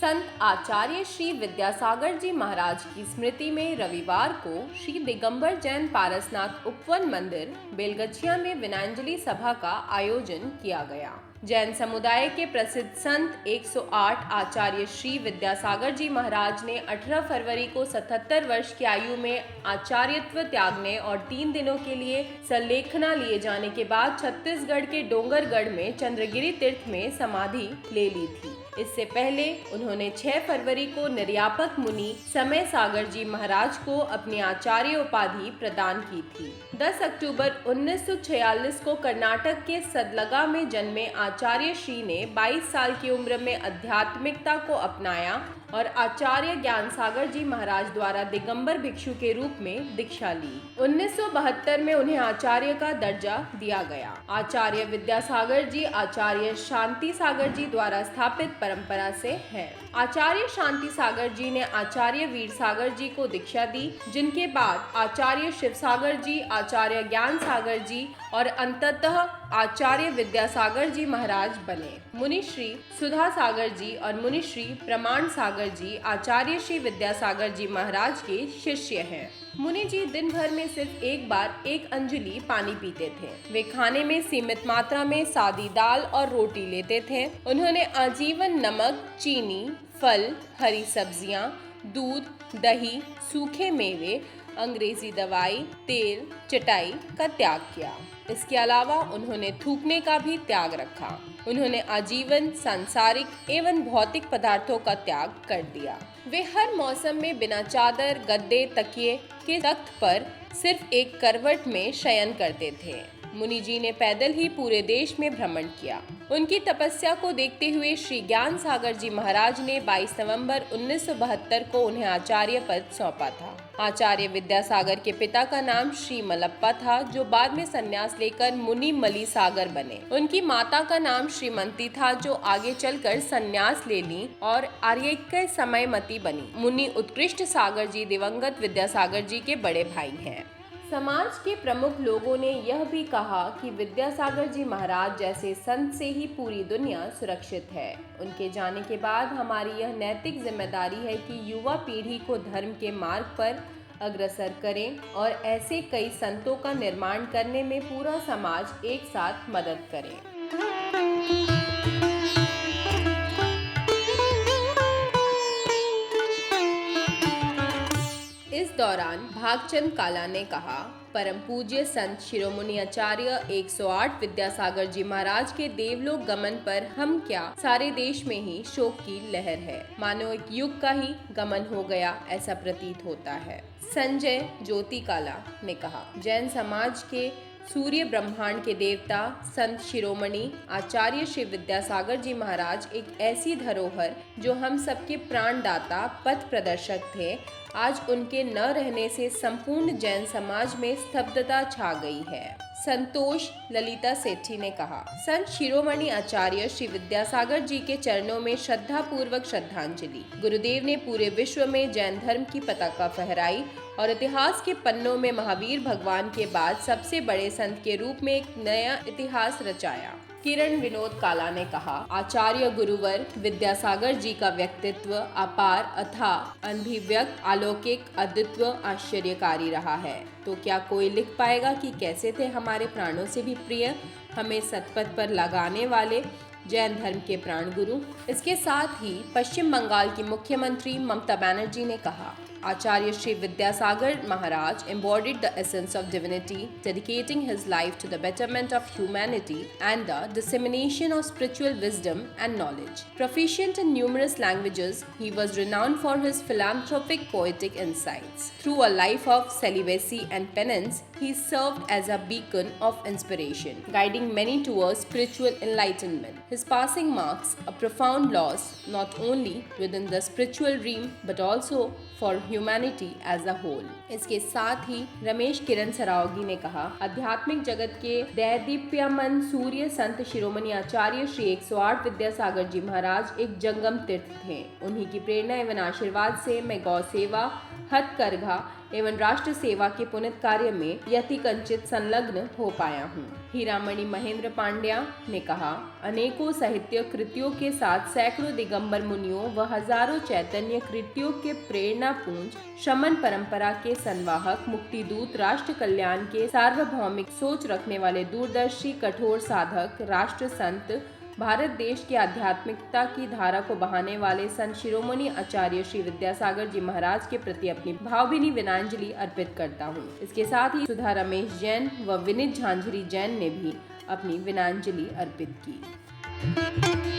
संत आचार्य श्री विद्यासागर जी महाराज की स्मृति में रविवार को श्री दिगंबर जैन पारसनाथ उपवन मंदिर बेलगछिया में विनयाञ्जलि सभा का आयोजन किया गया। जैन समुदाय के प्रसिद्ध संत 108 आचार्य श्री विद्यासागर जी महाराज ने 18 फरवरी को 77 वर्ष की आयु में आचार्यत्व त्यागने और 3 दिनों के लिए संलेखना लिए जाने के बाद छत्तीसगढ़ के डोंगरगढ़ में चंद्रगिरी तीर्थ में समाधि ले ली थी। इससे पहले उन्होंने 6 फरवरी को निर्यापक मुनि समय सागर जी महाराज को अपनी आचार्य उपाधि प्रदान की थी। 10 अक्टूबर 1946 को कर्नाटक के सदलगा में जन्मे आचार्य श्री ने 22 साल की उम्र में आध्यात्मिकता को अपनाया और आचार्य ज्ञान सागर जी महाराज द्वारा दिगंबर भिक्षु के रूप में दीक्षा ली। 1972 में उन्हें आचार्य का दर्जा दिया गया। आचार्य विद्यासागर जी आचार्य शांति सागर जी द्वारा स्थापित परंपरा से है। आचार्य शांति सागर जी ने आचार्य वीर सागर जी को दीक्षा दी, जिनके बाद आचार्य शिव सागर जी, आचार्य ज्ञान सागर जी और अंततः आचार्य विद्यासागर जी महाराज बने। मुनिश्री सुधा सागर जी और मुनिश्री प्रमाण सागर जी आचार्य श्री विद्यासागर जी महाराज के शिष्य हैं। मुनि जी दिन भर में सिर्फ एक बार 1 अंजलि पानी पीते थे। वे खाने में सीमित मात्रा में सादी दाल और रोटी लेते थे। उन्होंने आजीवन नमक, चीनी, फल, हरी सब्जियां, दूध, दही, सूखे मेवे, अंग्रेजी दवाई, तेल, चटाई का त्याग किया। इसके अलावा उन्होंने थूकने का भी त्याग रखा। उन्होंने आजीवन सांसारिक एवं भौतिक पदार्थों का त्याग कर दिया। वे हर मौसम में बिना चादर, गद्दे, तकिए के तख्त पर सिर्फ एक करवट में शयन करते थे। मुनि जी ने पैदल ही पूरे देश में भ्रमण किया। उनकी तपस्या को देखते हुए श्री ज्ञान सागर जी महाराज ने 22 नवंबर 1972 को उन्हें आचार्य पद सौंपा था। आचार्य विद्यासागर के पिता का नाम श्री मलप्पा था, जो बाद में संन्यास लेकर मुनि मली सागर बने। उनकी माता का नाम श्रीमंती था, जो आगे चलकर संन्यास ले ली और आर्यिक समयमती बनी। मुनि उत्कृष्ट सागर जी दिवंगत विद्यासागर जी के बड़े भाई हैं। समाज के प्रमुख लोगों ने यह भी कहा कि विद्यासागर जी महाराज जैसे संत से ही पूरी दुनिया सुरक्षित है। उनके जाने के बाद हमारी यह नैतिक जिम्मेदारी है कि युवा पीढ़ी को धर्म के मार्ग पर अग्रसर करें और ऐसे कई संतों का निर्माण करने में पूरा समाज एक साथ मदद करे। इस दौरान भागचंद काला ने कहा, परम पूज्य संत शिरोमणि आचार्य 108 विद्यासागर जी महाराज के देवलोक गमन पर हम क्या, सारे देश में ही शोक की लहर है। मानो एक युग का ही गमन हो गया ऐसा प्रतीत होता है। संजय ज्योति काला ने कहा, जैन समाज के सूर्य ब्रह्मांड के देवता संत शिरोमणि आचार्य श्री विद्यासागर जी महाराज एक ऐसी धरोहर जो हम सबके प्राणदाता, पथ प्रदर्शक थे। आज उनके न रहने से संपूर्ण जैन समाज में स्तब्धता छा गई है। संतोष ललिता सेठी ने कहा, संत शिरोमणि आचार्य श्री विद्यासागर जी के चरणों में श्रद्धा पूर्वक श्रद्धांजलि। गुरुदेव ने पूरे विश्व में जैन धर्म की पताका फहराई और इतिहास के पन्नों में महावीर भगवान के बाद सबसे बड़े संत के रूप में एक नया इतिहास रचाया। किरण विनोद काला ने कहा, आचार्य गुरुवर विद्यासागर जी का व्यक्तित्व अपार, अथाह, अनभिव्यक्त, अलौकिक, अद्वितीय, आश्चर्यकारी रहा है। तो क्या कोई लिख पाएगा कि कैसे थे हमारे प्राणों से भी प्रिय, हमें सतपथ पर लगाने वाले जैन धर्म के प्राण गुरु। इसके साथ ही पश्चिम बंगाल की मुख्यमंत्री ममता बनर्जी ने कहा, Acharya Shri Vidyasagar Maharaj embodied the essence of divinity, dedicating his life to the betterment of humanity and the dissemination of spiritual wisdom and knowledge. Proficient in numerous languages, he was renowned for his philanthropic poetic insights. Through a life of celibacy and penance, he served as a beacon of inspiration, guiding many towards spiritual enlightenment. His passing marks a profound loss not only within the spiritual realm but also for humanity as a whole. इसके साथ ही रमेश किरण सरावगी ने कहा, आध्यात्मिक जगत के दैदीप्यमान सूर्य संत शिरोमणि आचार्य श्री 108 विद्यासागर जी महाराज एक जंगम तीर्थ थे। उन्हीं की प्रेरणा एवं आशीर्वाद से मैं गौ सेवा, हथकरघा एवं राष्ट्र सेवा के पुनित कार्य में यतिकंचित संलग्न हो पाया हूँ। हीरामणि महेंद्र पांड्या ने कहा, अनेकों साहित्य कृतियों के साथ सैकड़ों दिगंबर मुनियों व हजारों चैतन्य कृतियों के प्रेरणा पुंज, शमन परंपरा के संवाहक, मुक्ति दूत, राष्ट्र कल्याण के सार्वभौमिक सोच रखने वाले दूरदर्शी कठोर साधक, राष्ट्र संत, भारत देश की आध्यात्मिकता की धारा को बहाने वाले संत शिरोमणि आचार्य श्री विद्यासागर जी महाराज के प्रति अपनी भावभीनी विनयाञ्जलि अर्पित करता हूँ। इसके साथ ही सुधा रमेश जैन व विनीत झांझरी जैन ने भी अपनी विनयाञ्जलि अर्पित की।